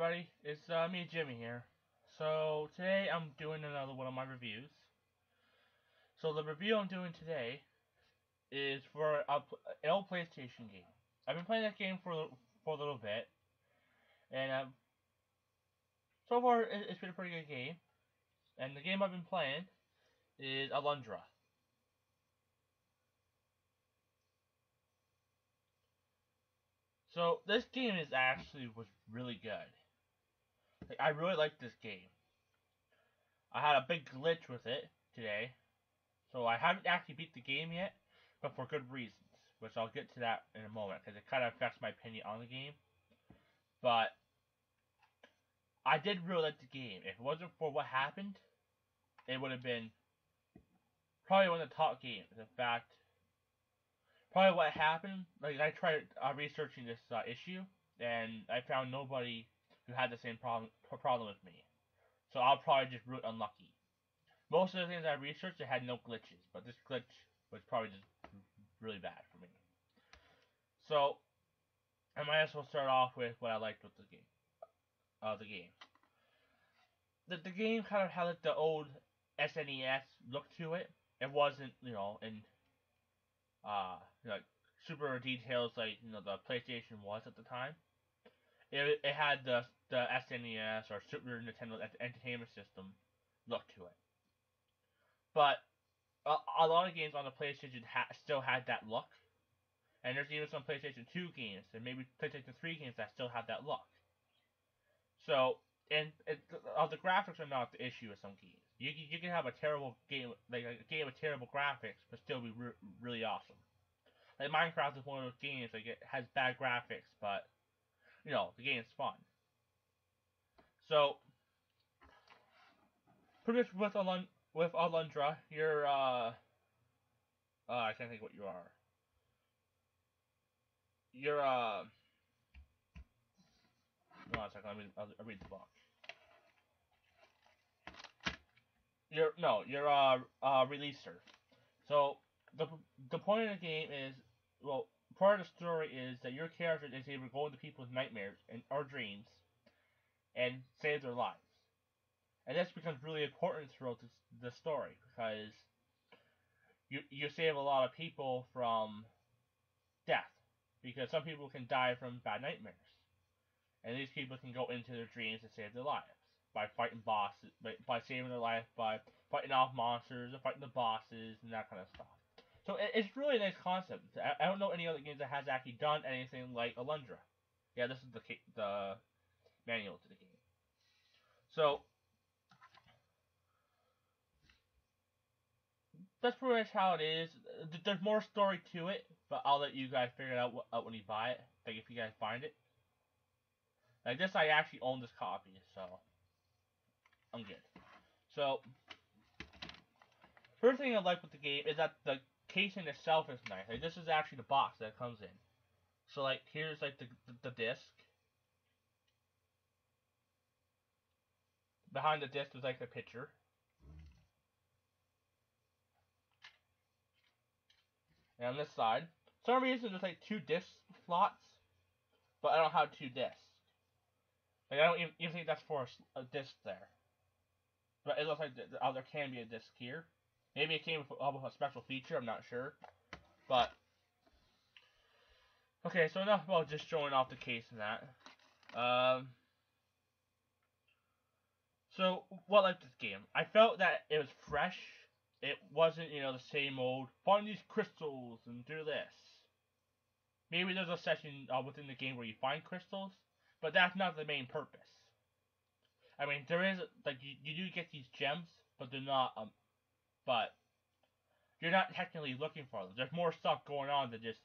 everybody, it's me, Jimmy here. So today I'm doing another one of my reviews. So the review I'm doing today is for an old PlayStation game. I've been playing that game for a little bit, and so far it's been a pretty good game. And the game I've been playing is Alundra. So this game was really good. Like, I really like this game. I had a big glitch with it today, so I haven't actually beat the game yet, but for good reasons, which I'll get to that in a moment, because it kind of affects my opinion on the game. But I did really like the game. If it wasn't for what happened, it would have been probably one of the top games. In fact, probably what happened, like I tried researching this issue, and I found nobody who had the same problem with me. So I'll probably just really unlucky. Most of the things I researched, it had no glitches, but this glitch was probably just really bad for me. So I might as well start off with what I liked with the game. The game kind of had like the old SNES look to it. It wasn't, in like super details like the PlayStation was at the time. It had the SNES or Super Nintendo Entertainment System look to it. But a lot of games on the PlayStation still had that look. And there's even some PlayStation 2 games and maybe PlayStation 3 games that still have that look. So, the graphics are not the issue with some games. You can have a terrible game, like a game with terrible graphics, but still be really awesome. Like Minecraft is one of those games like it has bad graphics, but the game is fun. So, pretty much with Alundra, you're I can't think what you are. You're hold on a second, I'll read the book. You're a releaser. So the point of the game is, well, part of the story is that your character is able to go into people's nightmares or dreams and save their lives. And this becomes really important throughout the story because you save a lot of people from death, because some people can die from bad nightmares, and these people can go into their dreams and save their lives by fighting bosses, by saving their life, by fighting off monsters and fighting the bosses and that kind of stuff. So it's really a nice concept. I don't know any other games that has actually done anything like Alundra. Yeah, this is the manual to the game. So that's pretty much how it is. There's more story to it, but I'll let you guys figure it out when you buy it. Like if you guys find it. Like this, I actually own this copy, so I'm good. So first thing I like with the game is that the casing itself is nice. Like this is actually the box that it comes in. So like here's like the disc. Behind the disc is like a picture. And on this side, for some reason there's like 2 disc slots, but I don't have 2 discs. Like I don't even think that's for a disc there. But it looks like there can be a disc here. Maybe it came with a special feature, I'm not sure. But okay, so enough about just showing off the case and that. So what I like this game? I felt that it was fresh. It wasn't, the same old, find these crystals and do this. Maybe there's a section within the game where you find crystals, but that's not the main purpose. I mean, there is, like, you do get these gems, but they're not, but you're not technically looking for them. There's more stuff going on than just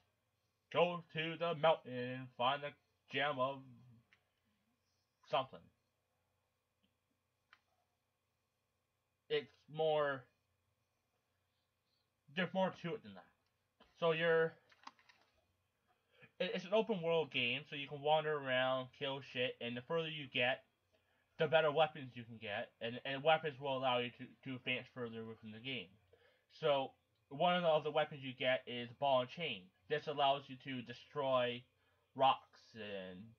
go to the mountain and find the gem of something. It's more, there's more to it than that. So it's an open world game, so you can wander around, kill shit, and the further you get, the better weapons you can get, and weapons will allow you to advance further within the game. So one of the weapons you get is ball and chain. This allows you to destroy rocks and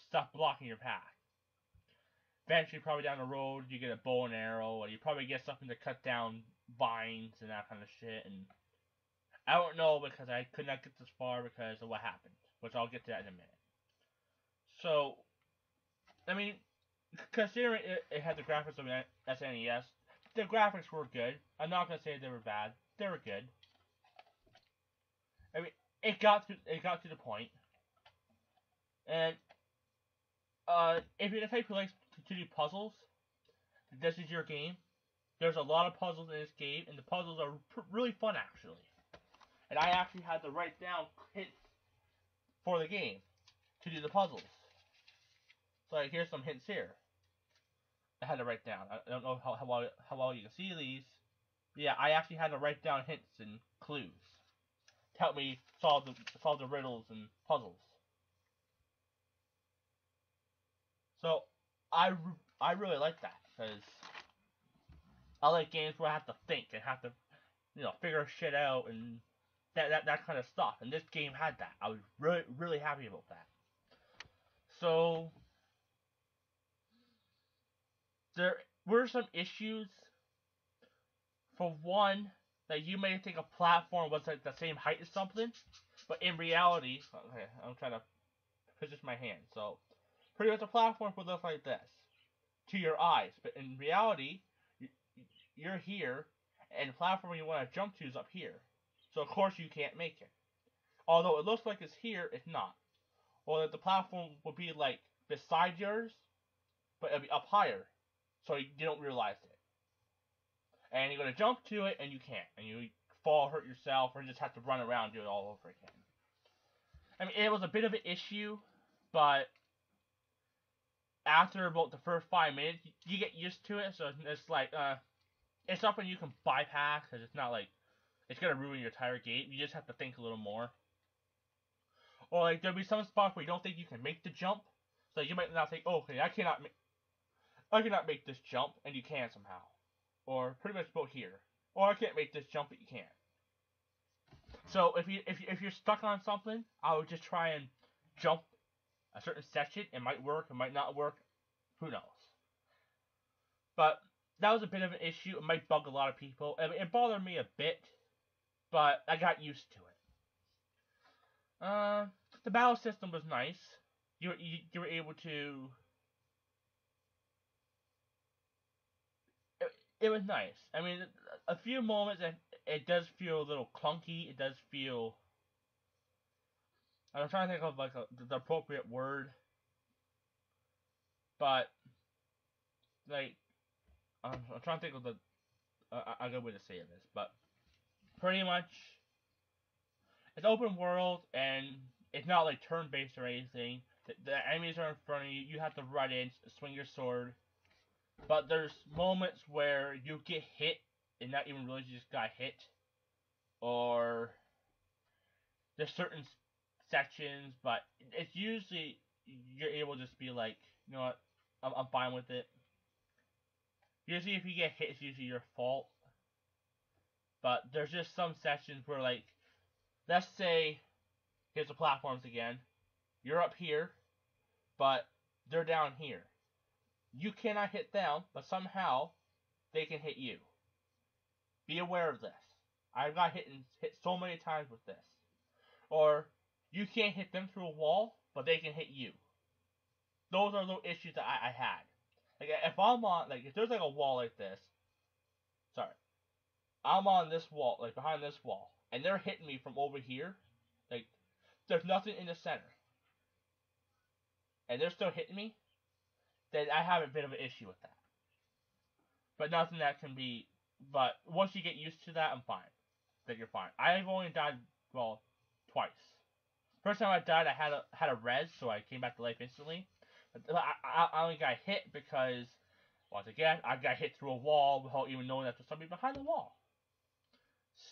stuff blocking your path. Eventually, probably down the road, you get a bow and arrow, or you probably get something to cut down vines and that kind of shit. And I don't know because I could not get this far because of what happened, which I'll get to that in a minute. So, I mean, considering it had the graphics of an SNES, the graphics were good. I'm not gonna say they were bad. They were good. I mean, it got to the point. And if you're the type who likes to do puzzles, this is your game. There's a lot of puzzles in this game, and the puzzles are really fun actually. And I actually had to write down hints for the game to do the puzzles. So here's some hints here. I had to write down. I don't know how well you can see these. But yeah, I actually had to write down hints and clues to help me solve the riddles and puzzles. So I really like that because I like games where I have to think and have to figure shit out and that kind of stuff. And this game had that. I was really happy about that. So there were some issues. For one, that you may think a platform was like the same height as something, but in reality, okay, I'm trying to position my hand. So pretty much the platform would look like this to your eyes, but in reality, you're here, and the platform you want to jump to is up here. So of course you can't make it. Although it looks like it's here, it's not. Or that the platform would be like beside yours, but it'll be up higher, so you don't realize it. And you're going to jump to it, and you can't. And you fall, hurt yourself, or just have to run around and do it all over again. I mean, it was a bit of an issue, but after about the first 5 minutes, you get used to it, so it's like, it's something you can bypass, because it's not like, it's going to ruin your entire game. You just have to think a little more. Or, like, there'll be some spots where you don't think you can make the jump, so you might not think, oh, okay, I cannot make this jump, and you can somehow. Or pretty much about here. Or I can't make this jump, but you can. So if you're stuck on something, I would just try and jump a certain section. It might work, it might not work. Who knows? But that was a bit of an issue. It might bug a lot of people. I mean, it bothered me a bit, but I got used to it. The battle system was nice. You were able to. It was nice. I mean, a few moments it does feel a little clunky. It does feel. I'm trying to think of like the appropriate word, but like I'm trying to think of a good way to say this, but pretty much it's open world and it's not like turn-based or anything. The enemies are in front of you. You have to run in, swing your sword. But there's moments where you get hit and not even realize you just got hit. Or there's certain sections, but it's usually you're able to just be like, you know what, I'm fine with it. Usually if you get hit, it's usually your fault. But there's just some sections where, like, let's say, here's the platforms again. You're up here, but they're down here. You cannot hit them, but somehow they can hit you. Be aware of this. I've got hit so many times with this. Or you can't hit them through a wall, but they can hit you. Those are little issues that I had. Like if I'm on, like if there's like a wall like this, sorry, I'm on this wall, like behind this wall, and they're hitting me from over here. Like there's nothing in the center, and they're still hitting me. Then I have a bit of an issue with that. But nothing that can be. But once you get used to that, I'm fine. That you're fine. I've only died, well, twice. First time I died, I had a res, so I came back to life instantly. But I only got hit because, once again, I got hit through a wall without even knowing that there's somebody behind the wall.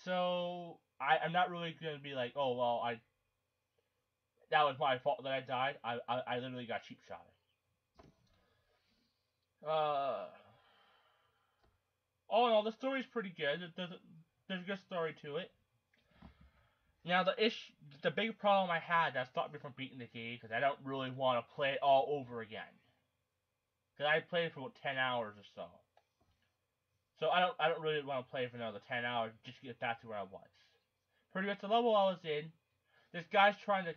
So I'm not really gonna be like, oh well, that was my fault that I died. I literally got cheap shotted. All in all, the story's pretty good. There's a good story to it. Now the big problem I had that stopped me from beating the game because I don't really want to play it all over again. Because I played for about 10 hours or so. So I don't really want to play for another 10 hours just to get back to where I was. Pretty much the level I was in, this guy's trying to,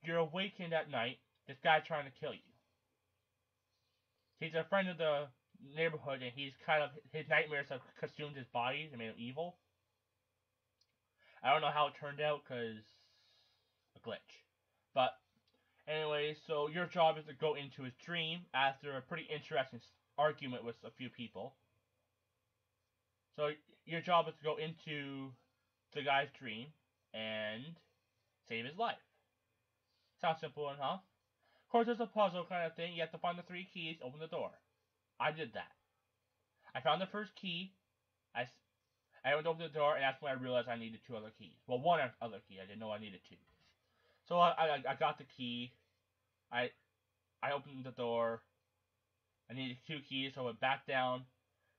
you're awakened at night, this guy's trying to kill you. He's a friend of the neighborhood and he's kind of, his nightmares have consumed his body and made him evil. I don't know how it turned out because a glitch. But anyway, so your job is to go into his dream after a pretty interesting argument with a few people. So your job is to go into the guy's dream and save his life. Sounds simple enough. Of course, there's a puzzle kind of thing. You have to find the 3 keys, open the door. I did that. I found the first key. I went over the door, and that's when I realized I needed 2 other keys. Well, 1 other key. I didn't know I needed 2. So I got the key. I opened the door. I needed 2 keys, so I went back down,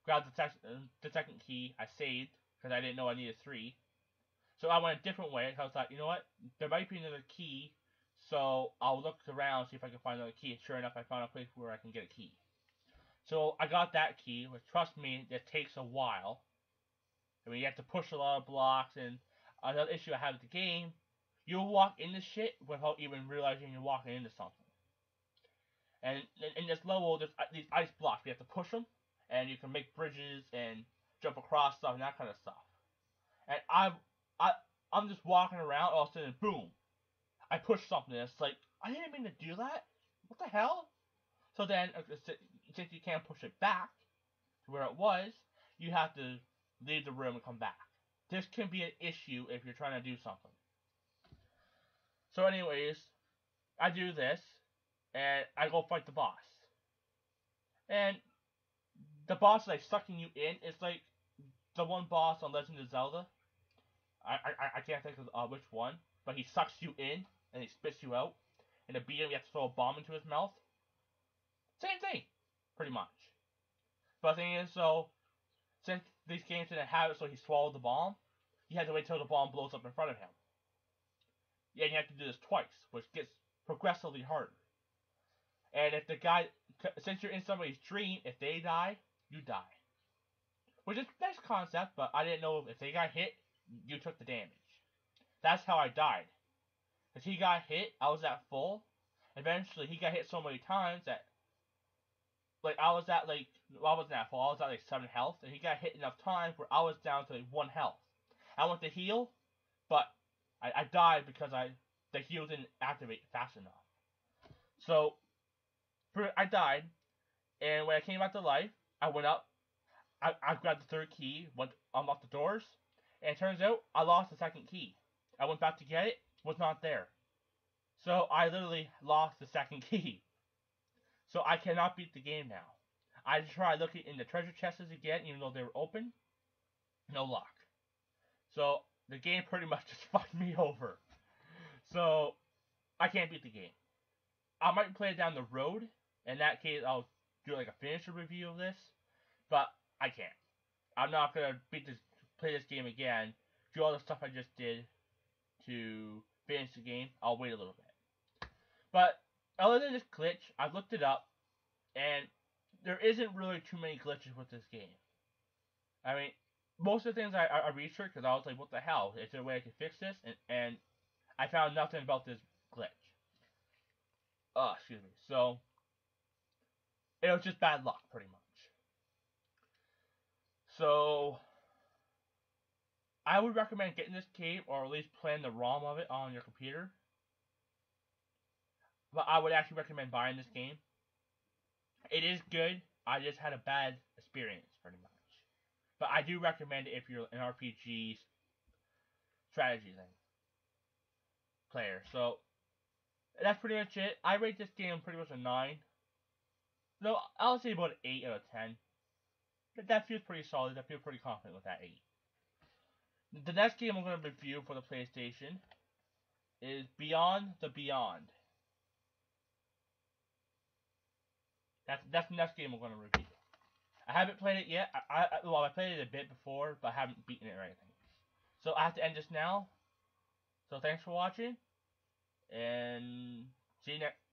grabbed the second key. I saved because I didn't know I needed 3. So I went a different way. I was like, you know what? There might be another key, so I'll look around see if I can find another key. Sure enough, I found a place where I can get a key. So I got that key, which trust me, it takes a while. I mean, you have to push a lot of blocks, and another issue I have with the game, you'll walk into shit without even realizing you're walking into something. And in this level, there's these ice blocks. You have to push them, and you can make bridges and jump across stuff and that kind of stuff. And I'm just walking around, all of a sudden, boom, I push something. And it's like, I didn't mean to do that. What the hell? So then, since you can't push it back to where it was, you have to leave the room and come back. This can be an issue if you're trying to do something. So anyways, I do this, and I go fight the boss. And the boss is like sucking you in. It's like the one boss on Legend of Zelda. I can't think of which one, but he sucks you in, and he spits you out. And to beat him, you have to throw a bomb into his mouth. Same thing, pretty much. But the thing is, so, since these games didn't have it so he swallowed the bomb, you had to wait till the bomb blows up in front of him. Yeah, and you have to do this twice, which gets progressively harder. And if the guy, since you're in somebody's dream, if they die, you die. Which is a nice concept, but I didn't know if they got hit, you took the damage. That's how I died. Because he got hit, I was at full. Eventually, he got hit so many times that, like, I wasn't at full, I was at like 7 health, and he got hit enough times where I was down to like 1 health. I went to heal, but I died because the heal didn't activate fast enough. So, I died, and when I came back to life, I went up, I grabbed the 3rd key, unlocked the doors, and it turns out I lost the 2nd key. I went back to get it, was not there. So I literally lost the 2nd key. So I cannot beat the game now. I tried looking in the treasure chests again, even though they were open. No luck. So the game pretty much just fucked me over. So I can't beat the game. I might play it down the road. In that case, I'll do like a finisher review of this. But I can't. I'm not gonna play this game again. Do all the stuff I just did to finish the game. I'll wait a little bit. But other than this glitch, I've looked it up, and there isn't really too many glitches with this game. I mean, most of the things I researched, because I was like, what the hell? Is there a way I can fix this? And I found nothing about this glitch. Excuse me. So, it was just bad luck, pretty much. So, I would recommend getting this game, or at least playing the ROM of it on your computer. But I would actually recommend buying this game. It is good. I just had a bad experience, pretty much. But I do recommend it if you're an RPG strategy player. So, that's pretty much it. I rate this game pretty much a 9. No, I'll say about an 8 out of 10. That feels pretty solid. I feel pretty confident with that 8. The next game I'm going to review for the PlayStation is Beyond the Beyond. That's the next game I'm going to review. I haven't played it yet. I played it a bit before, but I haven't beaten it or anything. So I have to end this now. So thanks for watching, and see you next.